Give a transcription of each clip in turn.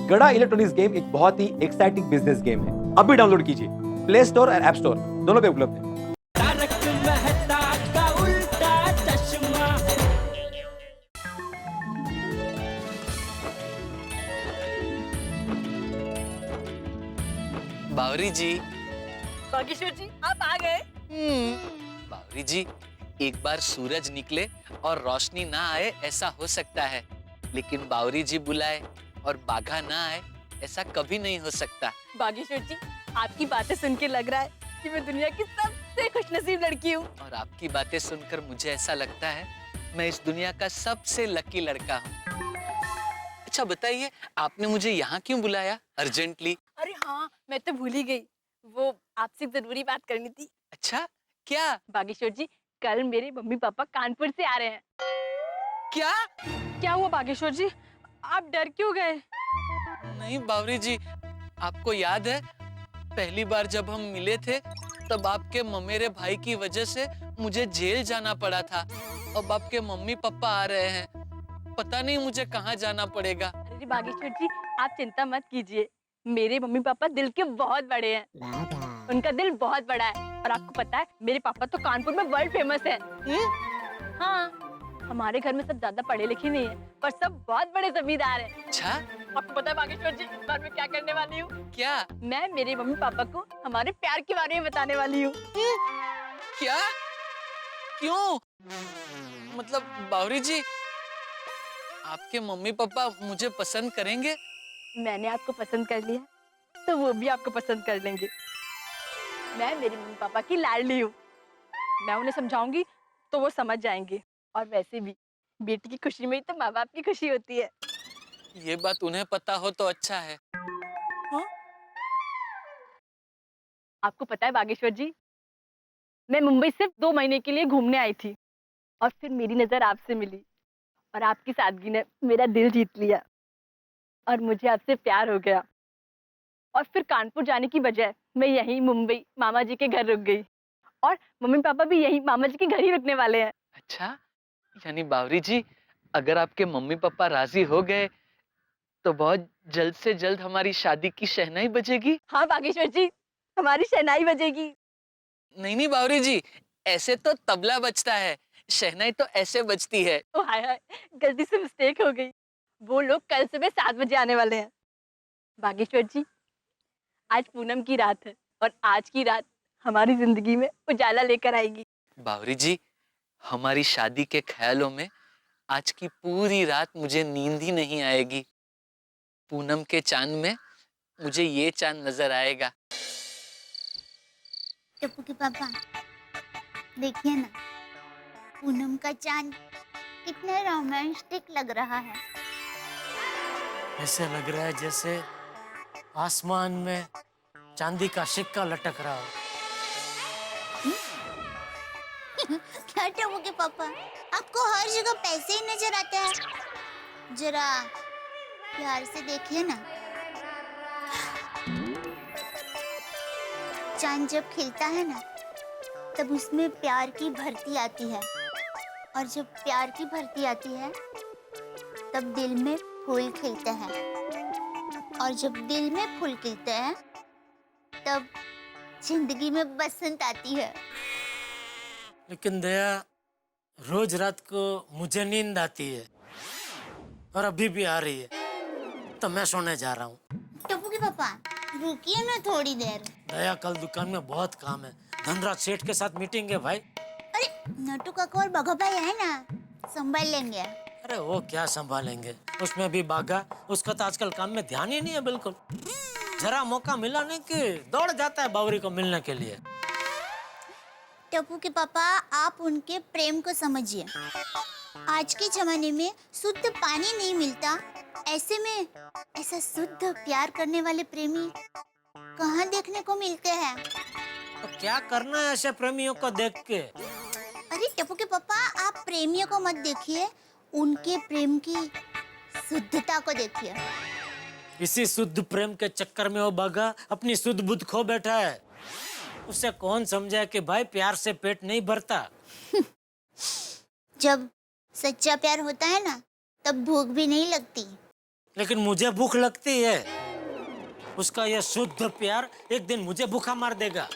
गड़ा electronics game एक बहुत ही एक्साइटिंग बिजनेस गेम है। अभी डाउनलोड कीजिए, प्ले स्टोर और ऐप स्टोर दोनों पे उपलब्ध है। तारक मेहता का उल्टा चश्मा। बावरी जी। बागेश्वर जी आप आ गए। बावरी जी, एक बार सूरज निकले और रोशनी ना आए ऐसा हो सकता है, लेकिन बावरी जी बुलाए और बाघा ना आए ऐसा कभी नहीं हो सकता। बागेश्वर जी आपकी बातें सुन के लग रहा है कि मैं दुनिया की सबसे खुशनसीब लड़की हूँ। और आपकी बातें सुनकर मुझे ऐसा लगता है मैं इस दुनिया का सबसे लकी लड़का हूँ। अच्छा बताइए, आपने मुझे यहाँ क्यों बुलाया अर्जेंटली? अरे हाँ मैं तो भूल ही गई, वो आपसे जरूरी बात करनी थी। अच्छा क्या? बागेश्वर जी कल मेरे मम्मी पापा कानपुर से आ रहे हैं। क्या? क्या हुआ बागेश्वर जी, आप डर क्यों गए? नहीं बावरी जी, आपको याद है पहली बार जब हम मिले थे तब आपके ममेरे भाई की वजह से मुझे जेल जाना पड़ा था। अब आपके मम्मी पापा आ रहे हैं, पता नहीं मुझे कहाँ जाना पड़ेगा। अरे बागेश्वर जी आप चिंता मत कीजिए, मेरे मम्मी पापा दिल के बहुत बड़े हैं। उनका दिल बहुत बड़ा है और आपको पता है मेरे पापा तो कानपुर में वर्ल्ड फेमस है। हाँ हमारे घर में सब ज्यादा पढ़े लिखे नहीं है पर सब बहुत बड़े जमींदार हैं। अच्छा आपको पता है बागेश्वर जी इस बार मैं क्या करने वाली हूँ? क्या? मैं मेरे मम्मी पापा को हमारे प्यार के बारे में बताने वाली हूँ। क्या? क्यों? मतलब बावरी जी, आपके मम्मी पापा मुझे पसंद करेंगे? मैंने आपको पसंद कर लिया तो वो भी आपको पसंद कर लेंगे। मैं मेरे मम्मी पापा की लाडली हूँ, मैं उन्हें समझाऊंगी तो वो समझ जाएंगे। और वैसे भी बेटी की खुशी में ही तो माँ बाप की खुशी होती है। ये बात उन्हें पता हो तो अच्छा है। हाँ? आपको पता है बागेश्वर जी, मैं मुंबई सिर्फ 2 महीने के लिए घूमने आई थी और फिर मेरी नजर आपसे मिली और आपकी सादगी ने मेरा दिल जीत लिया और मुझे आपसे प्यार हो गया। और फिर कानपुर जाने की बजाय मैं यहीं मुंबई मामा जी के घर रुक गई और मम्मी पापा भी यहीं मामा जी के घर ही रुकने वाले हैं। अच्छा, यानी बावरी जी अगर आपके मम्मी पापा राजी हो गए तो बहुत जल्द से जल्द हमारी शादी की शहनाई बजेगी। हाँ बागेश्वर जी हमारी शहनाई बजेगी। नहीं नहीं बावरी जी, ऐसे तो तबला बजता है, शहनाई तो ऐसे बजती है। ओ हाय हाय गलती से मिस्टेक हो गई। वो लोग कल सुबह 7 बजे आने वाले हैं। बागेश्वर जी आज पूनम की रात है और आज की रात हमारी जिंदगी में उजाला लेकर आएगी। बावरी जी, हमारी शादी के ख्यालों में आज की पूरी रात मुझे नींद ही नहीं आएगी। पूनम के चांद में मुझे ये चांद नजर आएगा। टप्पू के पापा देखिए ना, पूनम का चांद कितना रोमांटिक लग रहा है। ऐसे लग रहा है जैसे आसमान में चांदी का सिक्का लटक रहा हो। क्या टप्पू के पापा, आपको हर जगह पैसे ही नजर आते हैं? जरा प्यार से देखिए ना, चांद जब खिलता है ना तब उसमें प्यार की भर्ती आती है और जब प्यार की भर्ती आती है तब दिल में फूल खिलते हैं और जब दिल में फूल खिलते हैं तब जिंदगी में बसंत आती है। लेकिन दया, रोज रात को मुझे नींद आती है और अभी भी आ रही है, तो मैं सोने जा रहा हूँ। टप्पू के पापा रुकिए ना थोड़ी देर। दया कल दुकान में बहुत काम है, धनराज सेठ के साथ मीटिंग है भाई। अरे नटू काका और बाघा भाई है ना, संभाल लेंगे। अरे वो क्या संभालेंगे, उसमें भी बाघा, उसका तो आजकल काम में ध्यान ही नहीं है बिल्कुल। जरा मौका मिला नहीं कि दौड़ जाता है बावरी को मिलने के लिए। टप्पू के पापा आप उनके प्रेम को समझिए। आज के जमाने में शुद्ध पानी नहीं मिलता, ऐसे में ऐसा शुद्ध प्यार करने वाले प्रेमी कहाँ देखने को मिलते हैं? तो क्या करना है ऐसे प्रेमियों को देख के? अरे टप्पू के पापा आप प्रेमियों को मत देखिए, उनके प्रेम की शुद्धता को देखिए। इसी शुद्ध प्रेम के चक्कर में वो बाघा अपनी शुद्ध बुद्ध खो बैठा है। उसे कौन समझाए कि भाई प्यार से पेट नहीं भरता। जब सच्चा प्यार होता है ना तब भूख भी नहीं लगती। लेकिन मुझे भूख लगती है। उसका यह शुद्ध प्यार एक दिन मुझे भूखा मार देगा।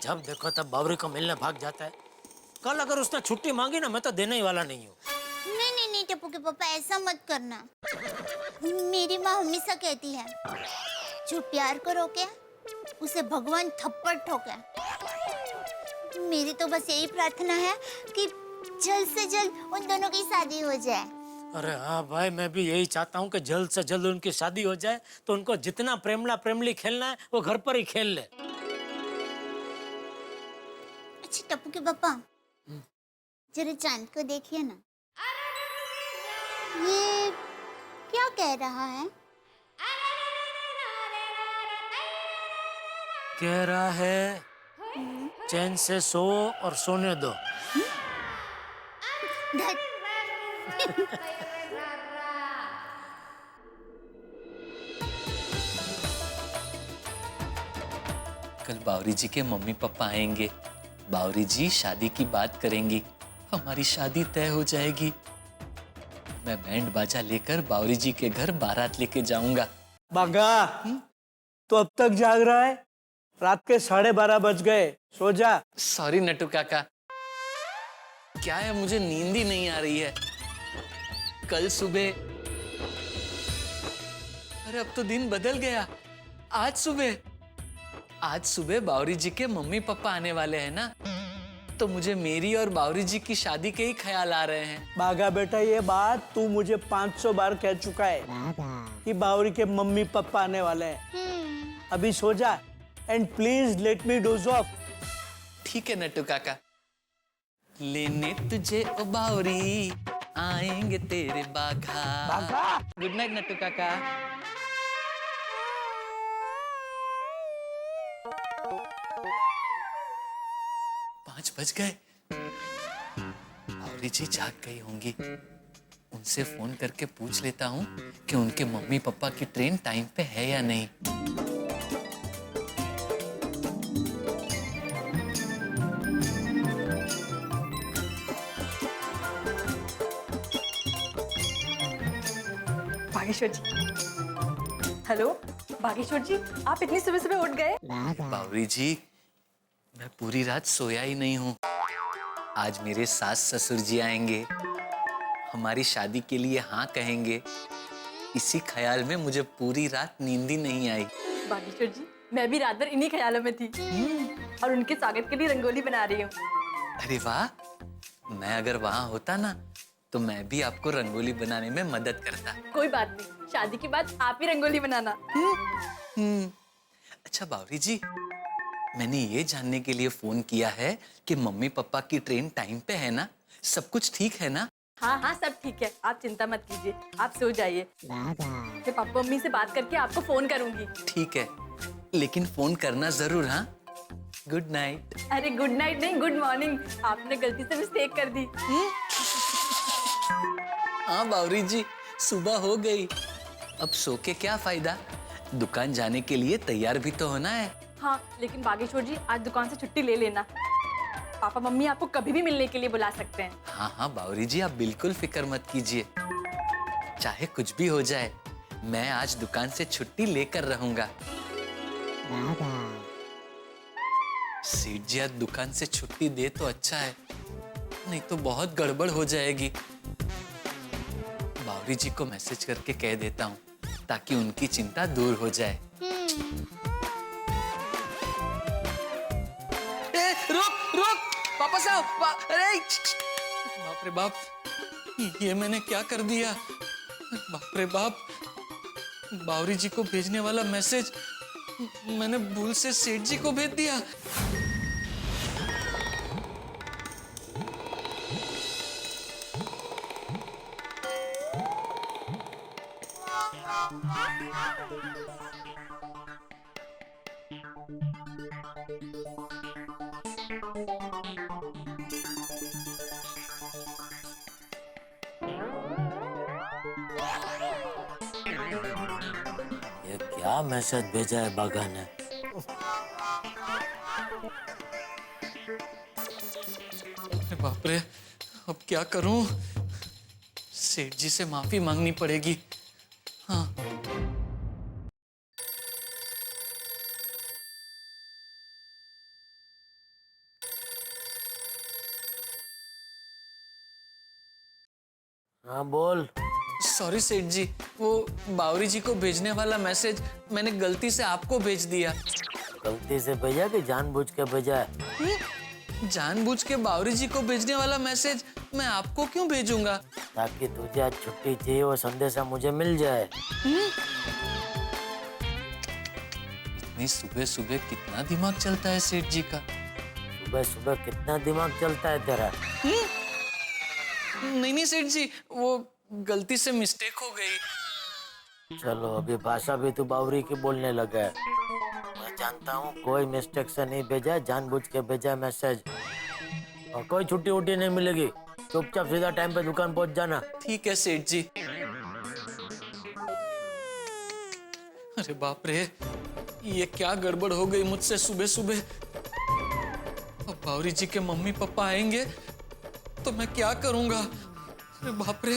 जब देखो तब बावरी को मिलने भाग जाता है। कल अगर उसने छुट्टी मांगी ना, मैं तो देने ही वाला नहीं हूँ। नहीं नहीं नहीं टप्पू के पापा, ऐसा मत करना। मेरी माँ हमेशा कहती है, जो प्यार को रोके उसे भगवान थप्पड़ ठोके। मेरी तो बस यही प्रार्थना है कि जल्द से जल्द उन दोनों की शादी हो जाए। अरे हाँ भाई, मैं भी यही चाहता हूँ कि जल्द से जल्द उनकी शादी हो जाए, तो उनको जितना प्रेमला प्रेमली खेलना है वो घर पर ही खेल ले। अच्छा टप्पू के पापा, जरा चांद को देखिए ना, ये क्या कह रहा है? कह रहा है चैन से सो और सोने दो। धत। कल बावरी जी के मम्मी पापा आएंगे। बावरी जी शादी की बात करेंगी, हमारी शादी तय हो जाएगी। मैं बैंड बाजा लेकर बावरी जी के घर बारात लेके जाऊंगा। बागा, तो अब तक जाग रहा है? रात के 12:30 बज गए, सो जा। सॉरी नटू काका, क्या है मुझे नींद ही नहीं आ रही है। कल सुबह, अरे अब तो दिन बदल गया। आज सुबह बावरी जी के मम्मी पापा आने वाले हैं ना, तो मुझे मेरी और बावरी जी की शादी के ही ख्याल आ रहे हैं। बागा बेटा, ये बात तू मुझे 500 बार कह चुका है कि बावरी के मम्मी पापा आने वाले हैं। अभी सो जा and please let me dose of. ठीक है नट्टू काका। लेने तुझे ओ बावरी आएंगे तेरे बाघा। गुड नाइट नट्टू काका। 5 बज गए। बावरी जी जाग गई होंगी। उनसे फोन करके पूछ लेता हूँ कि उनके मम्मी पापा की ट्रेन टाइम पे है या नहीं। बागेश्वर जी। हेलो बागेश्वर जी, आप इतनी सुबह सुबह उठ गए? बावरी जी, मैं पूरी रात सोया ही नहीं हूँ। आज मेरे सास ससुर जी आएंगे, हमारी शादी के लिए हाँ कहेंगे। इसी ख्याल में मुझे पूरी रात नींद ही नहीं आई। बागेश्वर जी, मैं भी रात भर इन्हीं ख्यालों में थी और उनके स्वागत के लिए रंगोली बना रही हूँ। अरे वाह, मैं अगर वहाँ होता ना तो मैं भी आपको रंगोली बनाने में मदद करता। कोई बात नहीं, शादी के बाद आप ही रंगोली बनाना। अच्छा बावरी जी, मैंने ये जानने के लिए फोन किया है कि मम्मी पापा की ट्रेन टाइम पे है ना? सब कुछ ठीक है ना? हाँ हाँ, सब ठीक है, आप चिंता मत कीजिए, आप सो जाइए। मैं पापा मम्मी से बात करके आपको फोन करूंगी। ठीक है, लेकिन फोन करना जरूर। हाँ, गुड नाइट। अरे गुड नाइट नहीं, गुड मॉर्निंग। आपने गलती से मिस्टेक कर दी। हाँ बावरी जी, सुबह हो गई। अब सो के क्या फायदा, दुकान जाने के लिए तैयार भी तो होना है। हाँ, लेकिन बागेश्वर जी आज दुकान से छुट्टी ले लेना। पापा मम्मी आपको कभी भी मिलने के लिए बुला सकते हैं। हाँ हाँ बावरी जी, आप बिल्कुल फिक्र मत कीजिए। चाहे कुछ भी हो जाए, मैं आज दुकान से छुट्टी लेकर रहूंगा। सेठ जी आज दुकान से छुट्टी दे तो अच्छा है, नहीं तो बहुत गड़बड़ हो जाएगी। बावरी जी को मैसेज करके कह देता हूँ ताकि उनकी चिंता दूर हो जाए। रुक रुक, वापस आओ। अरे बाप रे बाप, ये मैंने क्या कर दिया? बाप रे बाप, बावरी जी को भेजने वाला मैसेज मैंने भूल से सेठ जी को भेज दिया। ये क्या मैसेज भेजा है बागा ने? अरे बाप रे, अब क्या करूं? सेठ जी से माफी मांगनी पड़ेगी। हाँ। हाँ बोल। सॉरी सेठ जी, वो बावरी जी को भेजने वाला मैसेज मैंने गलती से आपको भेज दिया। गलती से भेजा कि जानबूझ के भेजा है? जानबूझ के बावरी जी को भेजने वाला मैसेज मैं आपको क्यों भेजूंगा? ताकि तुझे आज छुट्टी चाहिए वो संदेशा मुझे मिल जाए। इतनी सुबह सुबह कितना दिमाग चलता है सेठ जी का? सुबह सुबह कितना दिमाग चलता है तेरा? नहीं सेठ जी, वो गलती से मिस्टेक हो गई। चलो अभी भाषा भी तू बावरी की बोलने लगा है। मैं जानता हूँ कोई मिस्टेक से नहीं भेजा है, जानबूझ के भेजा है मैसेज। और कोई छुट्टी उट्टी नहीं मिलेगी, चुपचाप सीधा टाइम पे दुकान पहुँच जाना। ठीक है सेठ जी। अरे बाप रे, ये क्या गड़बड़ हो गई मुझसे सुबह सुबह। अब बावरी जी के मम्मी पापा आएंगे तो मैं क्या करूंगा? अरे बाप रे।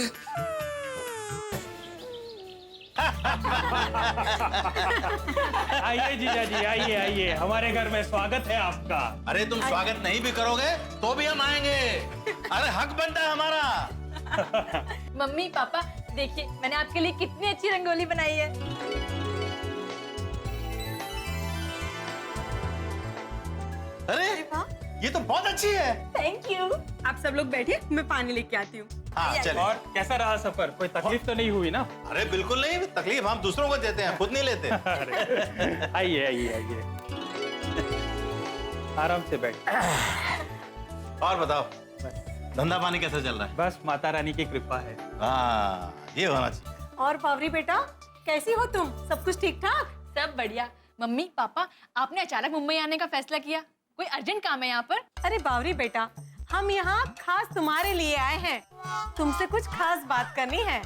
आइए जीजा जी, आइए आइए, हमारे घर में स्वागत है आपका। अरे तुम स्वागत नहीं भी करोगे तो भी हम आएंगे। अरे हक बनता है हमारा। मम्मी पापा देखिए, मैंने आपके लिए कितनी अच्छी रंगोली बनाई है। अरे ये तो बहुत अच्छी है। Thank you. आप सब लोग बैठिए, मैं पानी लेके आती हूँ। हाँ चलिए। और कैसा रहा सफर? कोई तकलीफ तो नहीं हुई ना? अरे बिल्कुल नहीं, तकलीफ हम दूसरों को देते हैं, खुद नहीं लेते। आइए आइए आइए, आराम से बैठ। और बताओ, धंधा पानी कैसा चल रहा है? बस माता रानी की कृपा है। हाँ ये होना चाहिए। और बावरी बेटा, कैसी हो तुम? सब कुछ ठीक ठाक? सब बढ़िया। मम्मी पापा, आपने अचानक मुंबई आने का फैसला किया, कोई अर्जेंट काम है यहाँ पर? अरे बावरी बेटा, हम यहाँ खास तुम्हारे लिए आए हैं। तुमसे कुछ खास बात करनी है।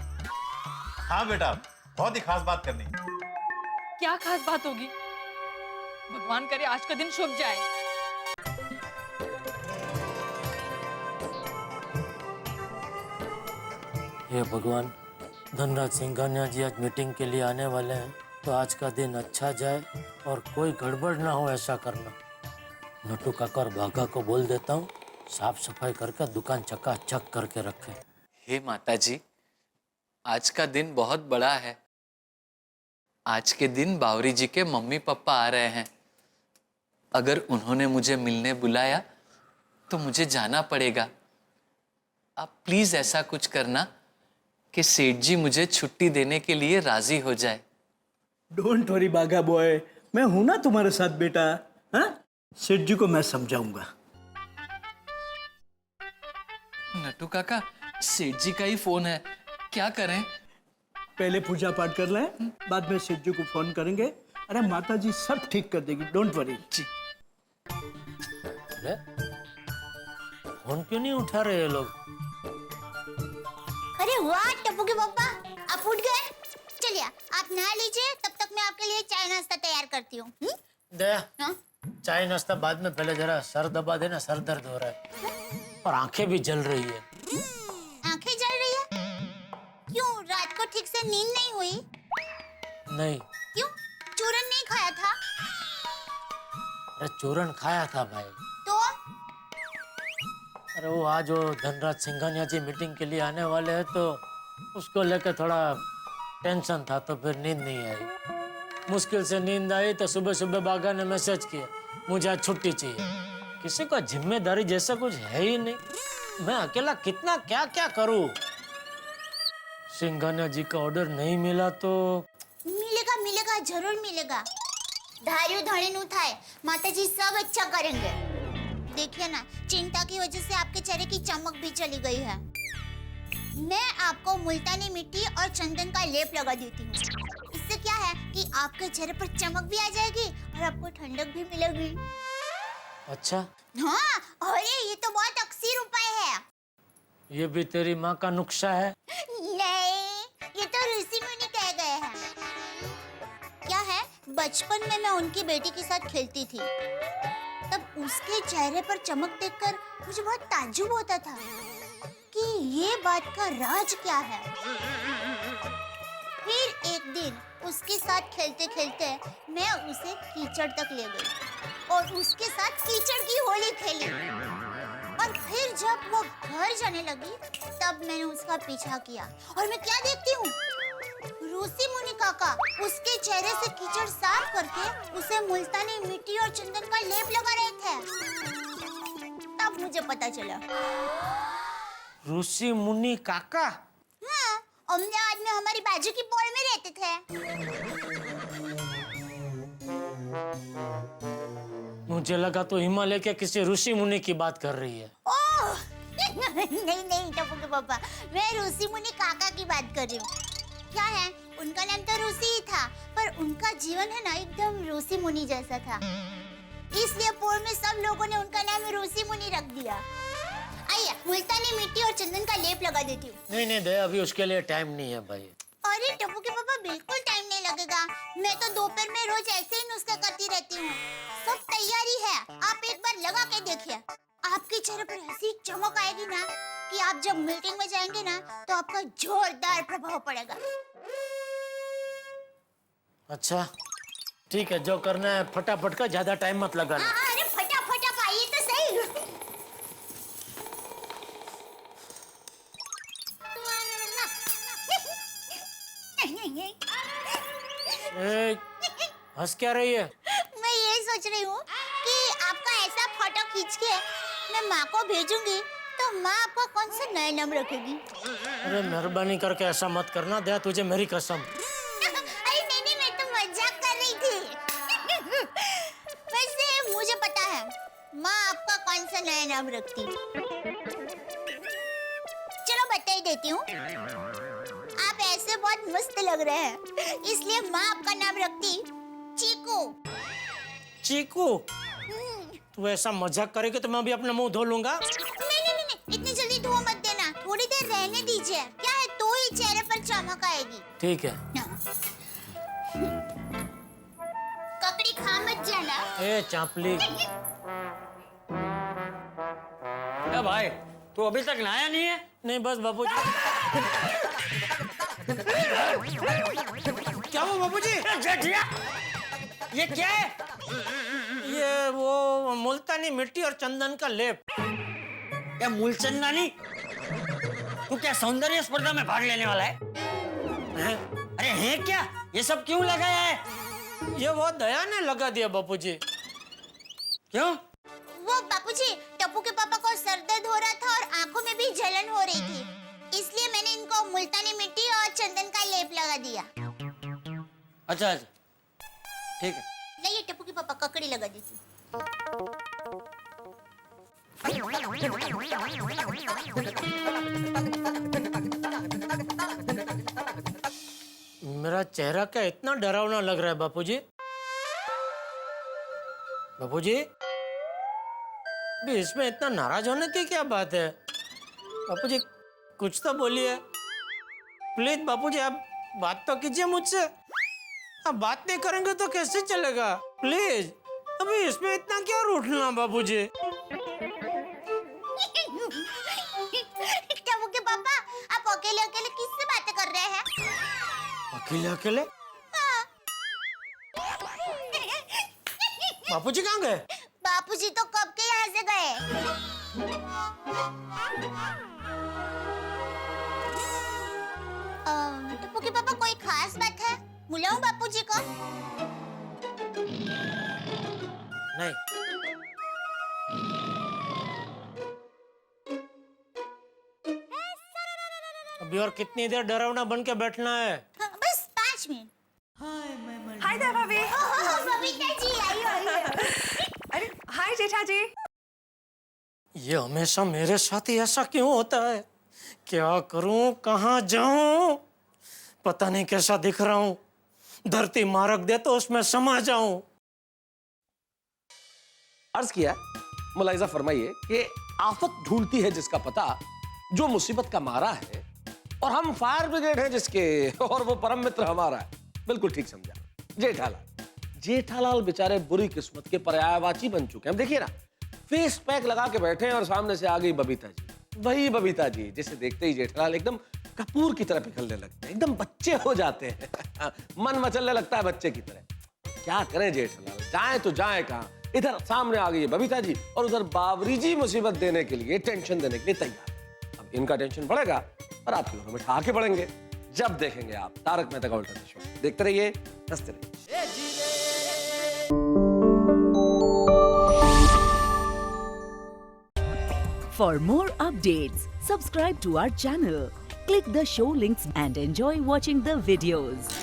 हाँ बेटा, बहुत ही खास बात करनी है। क्या खास बात होगी? भगवान करे आज का दिन शुभ जाए। हे भगवान, धनराज सिंघानिया जी आज मीटिंग के लिए आने वाले हैं, तो आज का दिन अच्छा जाए और कोई गड़बड़ ना हो, ऐसा करना। नटू काका और भागा को बोल देता हूँ, साफ सफाई करके दुकान चकाचक करके रखे। हे माता जी, आज का दिन बहुत बड़ा है। आज के दिन बावरी जी के मम्मी पापा आ रहे हैं। अगर उन्होंने मुझे मिलने बुलाया तो मुझे जाना पड़ेगा। आप प्लीज ऐसा कुछ करना कि सेठ जी मुझे छुट्टी देने के लिए राजी हो जाए। डोंट वरी बागा बॉय, मैं हूं ना तुम्हारे साथ बेटा। हाँ, सेठ जी को मैं समझाऊंगा। नटू काका, सेठ जी का ही फोन है, क्या करें? पहले पूजा पाठ कर लें, बाद में सेठ जी को फोन करेंगे। अरे माता जी सब ठीक कर देगी, डोंट वरी। जी। अरे फोन क्यों नहीं उठा रहे ये लोग? अरे वाह टप्पू के पापा, आप उठ गए। चलिए आप नहा लीजिए, तब तक मैं आपके लिए चाय नाश्ता तैयार करती हूँ। दया, हाँ? चाय नाश्ता बाद में, पहले जरा सर दबा देना, सर दर्द हो रहा है और आंखें भी जल रही है। आंखें जल रही है? क्यों, रात को ठीक से नींद नहीं हुई? नहीं। क्यों, चूरन नहीं खाया था? अरे चूरन खाया था भाई। तो अरे वो आज वो धनराज सिंघानिया जी मीटिंग के लिए आने वाले हैं, तो उसको लेकर थोड़ा टेंशन था, तो फिर नींद नहीं आई। मुश्किल से नींद आई तो सुबह सुबह बागा ने मैसेज किया, मुझे आज छुट्टी चाहिए। किसी को जिम्मेदारी जैसा कुछ है ही नहीं, मैं अकेला कितना क्या क्या करूं। सिंघानिया जी का ऑर्डर नहीं मिला तो मिलेगा मिलेगा, जरूर मिलेगा। धारियो धड़े थाए, माता जी सब अच्छा करेंगे। देखिए ना, चिंता की वजह से आपके चेहरे की चमक भी चली गई है। मैं आपको मुल्तानी मिट्टी और चंदन का लेप लगा देती हूँ। इससे क्या है कि आपके चेहरे पर चमक भी आ जाएगी और आपको ठंडक भी मिलेगी। अच्छा, हाँ, अरे ये तो बहुत अक्सर उपाय है। ये भी तेरी माँ का नुक्शा है? नहीं, ये तो ऋषि मुनि कह गए हैं। क्या है, बचपन में मैं उनकी बेटी के साथ खेलती थी, तब उसके चेहरे पर चमक देखकर मुझे बहुत ताज्जुब होता था कि ये बात का राज क्या है। फिर एक दिन उसके साथ खेलते खेलते मैं उसे कीचड़ तक ले गई और उसके साथ कीचड़ की होली खेली। और फिर जब वो घर जाने लगी तब मैंने उसका पीछा किया और मैं क्या देखती हूँ, रूसी मुनि काका उसके चेहरे से कीचड़ साफ करके उसे मुल्तानी मिट्टी और चंदन का लेप लगा रहे थे। तब मुझे पता चला। ऋषि मुनि काका? हाँ, अहमदाबाद में हमारी बाजू की पॉल में रहते थे। मुझे लगा तो हिमालय के किसी ऋषि मुनि की बात कर रही है। ओह नहीं टप्पू के पापा, मैं रूसी मुनि काका की बात कर रही हूँ। क्या है, उनका नाम तो रूसी ही था पर उनका जीवन है ना एकदम रूसी मुनि जैसा था, इसलिए पोर में सब लोगों ने उनका नाम रूसी मुनि रख दिया। आइए मुल्तानी मिट्टी और चंदन का लेप लगा देती हूँ। नहीं दे, अभी उसके लिए टाइम नहीं है भाई। अरे टप्पू के पापा बिल्कुल टाइम नहीं लगेगा, मैं तो दोपहर में रोज ऐसे ही नुस्खे करती रहती हूँ। सब तैयारी है, आप एक बार लगा के देखिए, आपके चेहरे पर ऐसी चमक आएगी ना कि आप जब मीटिंग में जाएंगे ना तो आपका जोरदार प्रभाव पड़ेगा। अच्छा ठीक है, जो करना है फटाफट का, ज्यादा टाइम मत लगाना। अरे फटाफट आप आइए तो सही। हंस क्या रही है? मैं ये सोच रही हूँ कि आपका ऐसा फोटो खींच के मैं माँ को भेजूंगी तो माँ आपका कौन सा नया नाम रखेगी? अरे मेहरबानी करके ऐसा मत करना, दया तुझे मेरी कसम। अरे नहीं, मैं तो मजाक कर रही थी। वैसे मुझे पता है माँ आपका कौन सा नया नाम रखती। चलो बता ही देती हूँ, आप ऐसे बहुत मस्त लग रहे हैं इसलिए माँ आपका नाम रखती चीकू। चीकू? तू ऐसा मजाक करेगी तो मैं भी अपना मुंह धो लूंगा। नहीं, इतनी जल्दी धो मत देना, थोड़ी देर रहने दीजिए। क्या है, तो ही चेहरे पर चमक आएगी। ठीक है। ककड़ी खा मत जाना। ए चापली। ए भाई, तू अभी तक नहाया नहीं है? नहीं बस बापूजी। क्या हुआ बापूजी? जेठिया, ये क्या है? ये वो मुल्तानी मिट्टी और चंदन का लेप। क्या मूलचंदानी? तू क्या सौंदर्य स्पर्धा में भाग लेने वाला है? हैं? अरे है क्या? ये सब क्यों लगाया है? ये वो दया ने लगा दिया बापूजी। क्यों? वो बापूजी, टप्पू के पापा को सर दर्द हो रहा था और आंखों में भी जलन हो रही थी, इसलिए मैंने इनको मुल्तानी मिट्टी और चंदन का लेप लगा दिया। अच्छा, ठीक है। नहीं, टप्पू के पापा ककड़ी लगा देती। मेरा चेहरा क्या इतना डरावना लग रहा है बापूजी? बापूजी, भी इसमें इतना नाराज होने की क्या बात है? बापूजी कुछ तो बोलिए प्लीज। बापूजी आप बात तो कीजिए मुझसे। आप बात नहीं करेंगे तो कैसे चलेगा? प्लीज, अभी इसमें इतना क्या रूठना बापूजी? टप्पू के पापा, आप अकेले अकेले किससे बातें कर रहे हैं? अकेले अकेले? बापूजी कहाँ गए? बापूजी तो कब के यहाँ से गए। टप्पू के पापा, कोई खास बात है? बुलाऊं बापूजी को? नहीं। अभी और कितनी देर डरावना बन के बैठना है? हाँ, बस 5 मिनट। हाय दया भाभी। बबीता जी आइए। अरे हाय जेठा जी। ये हमेशा मेरे साथ ही ऐसा क्यों होता है? क्या करूं, कहाँ जाऊं? पता नहीं कैसा दिख रहा हूं। धरती मारक दे तो उसमें समा जाऊं। अर्ज किया, मुलाहिजा फरमाइए कि आफत ढूंढती है जिसका पता, जो मुसीबत का मारा है, और हम फायर ब्रिगेड हैं जिसके, और वो परम मित्र हमारा है। बिल्कुल ठीक समझा। जेठालाल बेचारे बुरी किस्मत के पर्यायवाची बन चुके हैं। देखिए ना, फेस पैक लगा के बैठे हैं और सामने से आ गई बबीता जी। वही बबीता जी जिसे देखते ही जेठालाल एकदम कपूर की तरह पिघलने लगते हैं, एकदम बच्चे हो जाते हैं। मन मचलने लगता है बच्चे की तरह। क्या करें जेठालाल, जाए तो जाए कहाँ। इधर सामने आ गई है बबीता जी और उधर बावरी जी मुसीबत देने के लिए, टेंशन देने के लिए तैयार। अब इनका टेंशन बढ़ेगा और आपके घरों में ठहाके पड़ेंगे। जब देखेंगे आप तारक मेहता का उल्टा चश्मा, देखते रहिए, हंसते रहिए। For more updates, subscribe to our channel, click the show links and enjoy watching the videos.